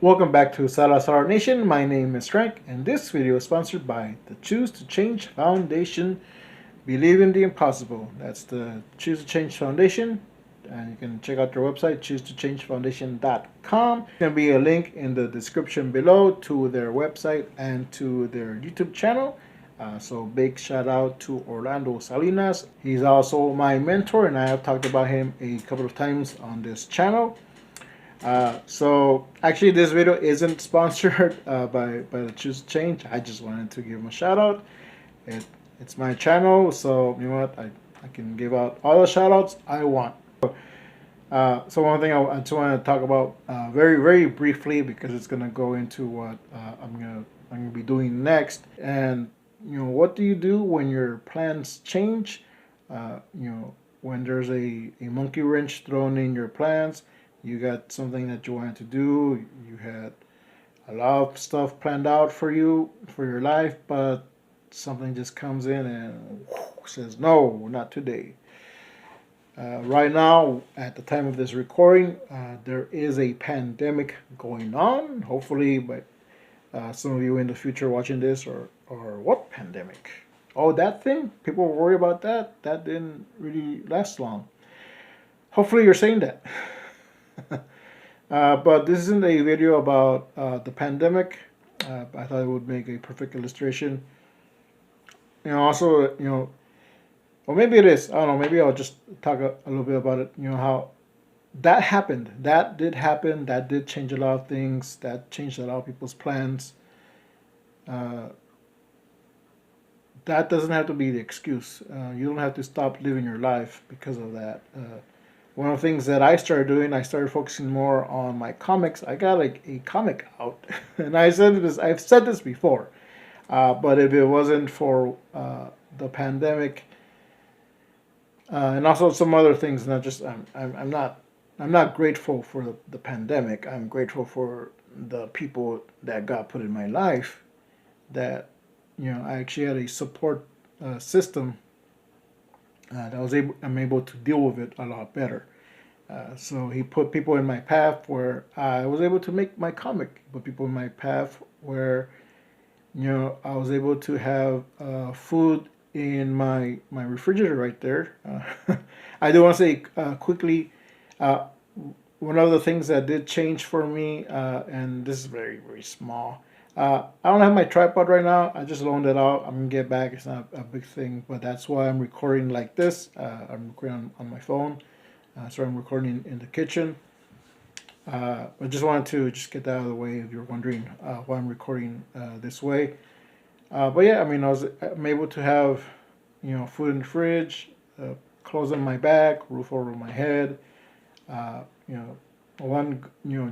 Welcome back to Salazar Nation. My name is Frank, and this video is sponsored by the Choose to Change Foundation. Believe in the impossible. That's the Choose to Change Foundation, and you can check out their website, choosetochangefoundation.com. There's going to be a link in the description below to their website and to their YouTube channel. So big shout out to Orlando Salinas. He's also my mentor, and I have talked about him a couple of times on this channel. So actually this video isn't sponsored by the Choose Change. I just wanted to give him a shout out. It's my channel, so you know what, I can give out all the shout outs I want. So one thing I just want to talk about very briefly, because it's gonna go into what I'm gonna be doing next. And you know, what do you do when your plans change? When there's a monkey wrench thrown in your plans. You got something that you wanted to do. You had a lot of stuff planned out for you, for your life, but something just comes in and says, no, not today. Right now, at the time of this recording, there is a pandemic going on. Hopefully, but some of you in the future watching this, or what pandemic? Oh, that thing? People worry about that? That didn't really last long. Hopefully you're saying that. But this isn't a video about the pandemic. I thought it would make a perfect illustration. Also, or maybe it is. I don't know. Maybe I'll just talk a little bit about it. How that happened. That did happen. That did change a lot of things. That changed a lot of people's plans. That doesn't have to be the excuse. You don't have to stop living your life because of that. One of the things that I started doing, I started focusing more on my comics. I got like a comic out, and I've said this before, but if it wasn't for the pandemic, and also some other things, not just I'm not grateful for the pandemic. I'm grateful for the people that God put in my life. That I actually had a support system I'm able to deal with it a lot better. So he put people in my path where I was able to make my comic. He put people in my path where I was able to have food in my refrigerator right there. I do want to say quickly, one of the things that did change for me, and this is very small. I don't have my tripod right now. I just loaned it out. I'm gonna get back. It's not a big thing, but that's why I'm recording like this. I'm recording on my phone, so I'm recording in the kitchen. I just wanted to just get that out of the way if you're wondering why I'm recording this way. But yeah, I mean, I'm able to have food in the fridge, clothes on my back, roof over my head.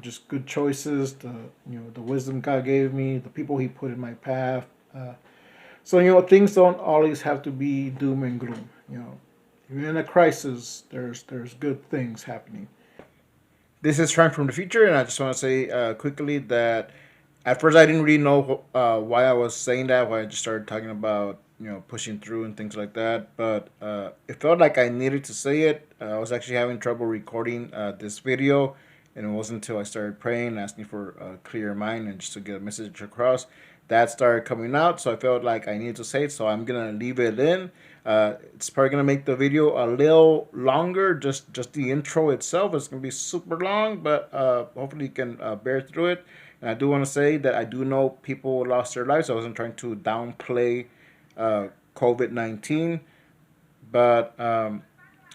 Just good choices. The wisdom God gave me, the people He put in my path. So things don't always have to be doom and gloom. Even in a crisis, there's good things happening. This is Frank from the future, and I just want to say quickly that at first I didn't really know why I was saying that. Why I just started talking about pushing through and things like that. But it felt like I needed to say it. I was actually having trouble recording this video. And it wasn't until I started praying, asking for a clear mind and just to get a message across, that started coming out. So I felt like I needed to say it. So I'm going to leave it in. It's probably going to make the video a little longer. Just the intro itself is going to be super long. But hopefully you can bear through it. And I do want to say that I do know people lost their lives. I wasn't trying to downplay COVID-19. But,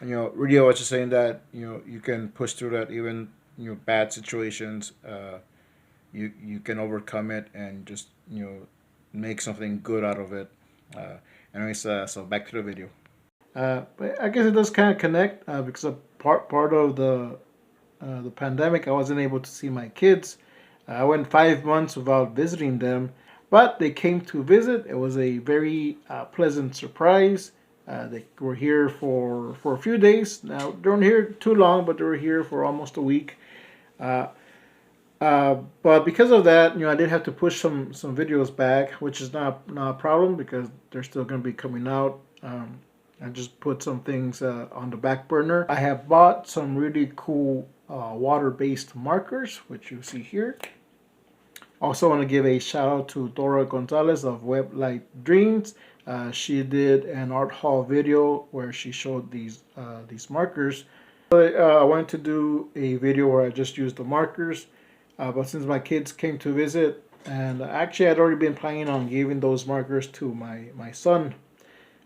really I was just saying that, you can push through that even bad situations. You can overcome it and just make something good out of it. Anyways, so back to the video. But I guess it does kind of connect because of part of the pandemic, I wasn't able to see my kids. I went 5 months without visiting them, but they came to visit. It was a very pleasant surprise. They were here for a few days. Now, they weren't here too long, but they were here for almost a week. But because of that, I did have to push some videos back, which is not a problem because they're still going to be coming out. I just put some things on the back burner. I have bought some really cool water-based markers, which you see here. Also want to give a shout out to Dora Gonzalez of Weblight Dreams. She did an art haul video where she showed these markers. I wanted to do a video where I just used the markers, but since my kids came to visit, and actually I'd already been planning on giving those markers to my son,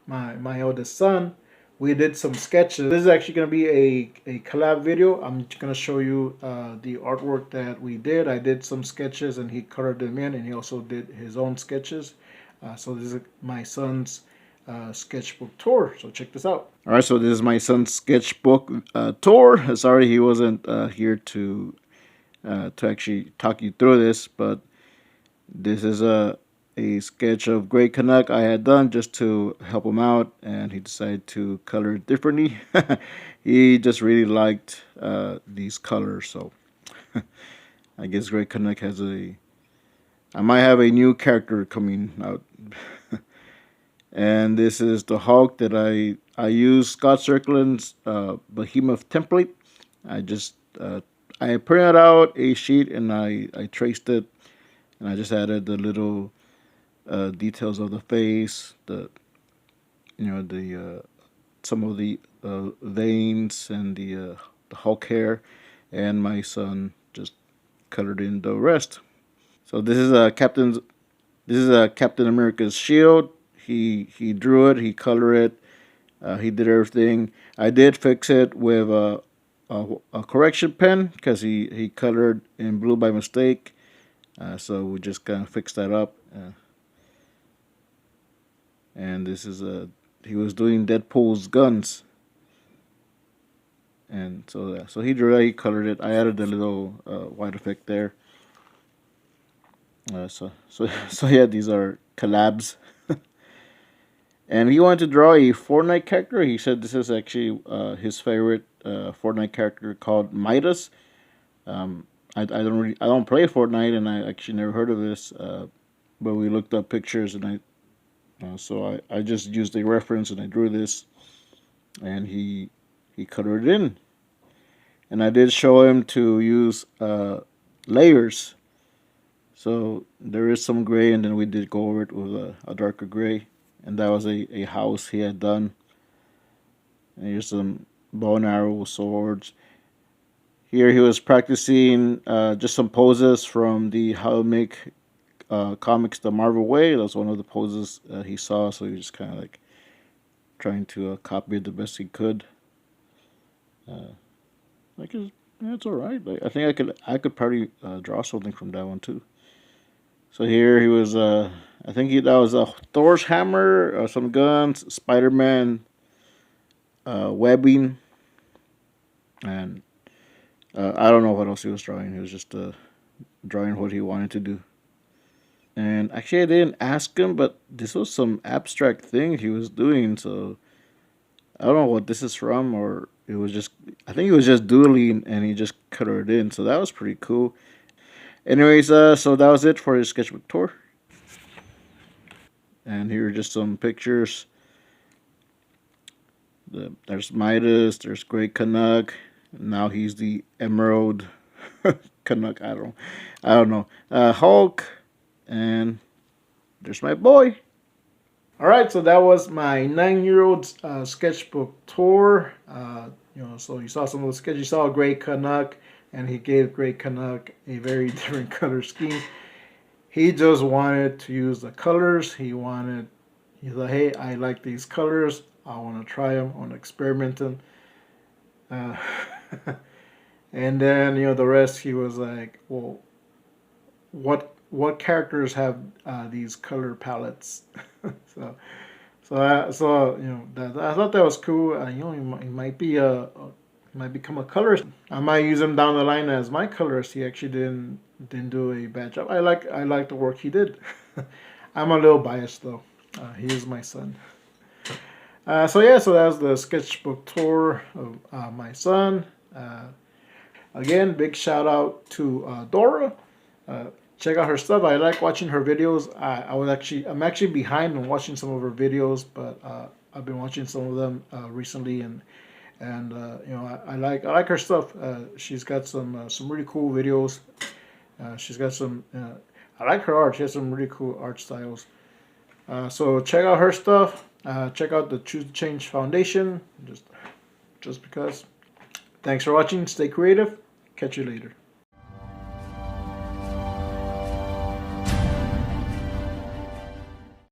my oldest son. We did some sketches. This is actually going to be a collab video. I'm going to show you the artwork that we did. I did some sketches and he colored them in, and he also did his own sketches. So this is my son's sketchbook tour. So check this out. All right, so this is my son's sketchbook tour. Sorry he wasn't here to actually talk you through this, but this is a sketch of Great Canuck I had done just to help him out, and he decided to color it differently. He just really liked these colors, so I guess Great Canuck has I might have a new character coming out. And this is the Hulk that I used Scott Serkland's Behemoth template. I just I printed out a sheet and I traced it, and I just added the little details of the face, the some of the veins and the Hulk hair, and my son just colored in the rest. So this is a Captain America's shield. He drew it, he colored it, he did everything. I did fix it with a correction pen because he colored in blue by mistake. So we just kind of fixed that up. And this is he was doing Deadpool's guns, and so he drew it, he colored it. I added a little white effect there. So yeah, these are collabs. And he wanted to draw a Fortnite character. He said this is actually his favorite Fortnite character called Midas. I don't play Fortnite, and I actually never heard of this. But we looked up pictures, and so I just used a reference and I drew this, and he colored it in. And I did show him to use layers. So there is some gray, and then we did go over it with a darker gray. And that was a house he had done. And here's some bow and arrow swords. Here he was practicing just some poses from the How to Make Comics the Marvel Way. That was one of the poses he saw, so he was just kind of like trying to copy it the best he could. Like it's all right. Like, I think I could probably draw something from that one too. So here he was. I think that was a Thor's hammer, some guns, Spider-Man webbing, and I don't know what else he was drawing. He was just drawing what he wanted to do. And actually, I didn't ask him, but this was some abstract thing he was doing. So I don't know what this is from, or it was just. I think he was just doodling, and he just colored it in. So that was pretty cool. Anyways, so that was it for his sketchbook tour. And here are just some pictures. There's Midas, there's Great Canuck. Now he's the Emerald Canuck. I don't know. Hulk, and there's my boy. All right, so that was my 9-year-old's sketchbook tour. So you saw some of the sketches. You saw Great Canuck, and he gave Great Canuck a very different color scheme. He just wanted to use the colors. He's like, hey, I like these colors. I want to try them. I want to experiment them. And then the rest. He was like, well, what characters have these color palettes? so I thought that was cool. He might become a colorist. I might use him down the line as my colorist. He actually didn't do a bad job. I like the work he did. I'm a little biased though. He is my son. So that was the sketchbook tour of my son. Again, big shout out to Dora. Check out her stuff. I like watching her videos. I'm actually behind on watching some of her videos, but I've been watching some of them recently, and I like her stuff. She's got some really cool videos. She's got some. I like her art. She has some really cool art styles. So check out her stuff. Check out the Choose to Change Foundation. Just because. Thanks for watching. Stay creative. Catch you later.